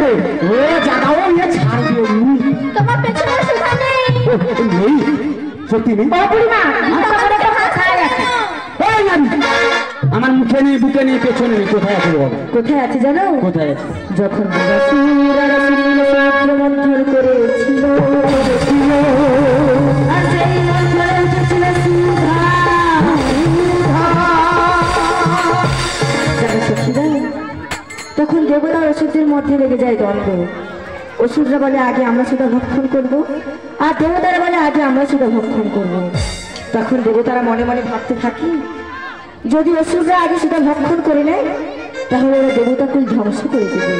রে ও জাগাও এ ছাড় দিও তোমার পেছনে সুধা নেই নেই সত্যি নেই বুড়িমা ভিক্ষা করে তো খায় আছে এই নারী আমার মুখে নেই বুকে নেই পেছনে নেই কোথায় আছে বাবা কোথায় আছে জানো কোথায় আছে যখন রাসূল মন্থন করেছিল আর সেই মন্থনে উঠেছিল সুধা তখন দেবতা অসুরদের মধ্যে লেগে যায় দ্বন্দ্ব অসুররা বলে আগে আমরা সেটা ভক্ষণ করব আর দেবতারা বলে আগে আমরা সেটা ভক্ষণ করব তখন দেবতারা মনে মনে ভাবতে থাকি যদি অসুররা আগে সেটা ভক্ষণ করে নেয় তাহলে ওরা দেবতাকুল ধ্বংস করে দেবে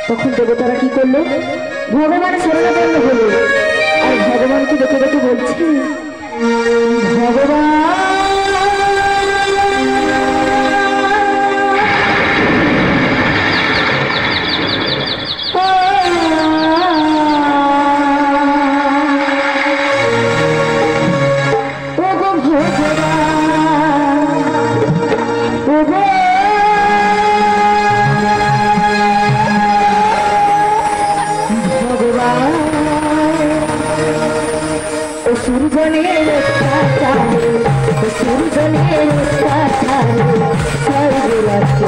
তখন দেবতারা কি করলো ভগবানের শরণাপন্ন হলো আর ভগবানকে দেখে দেখে বলছি ভগবান সূর্যনের কাটারে সূর্যনের কাটারে সর্বরাজ্য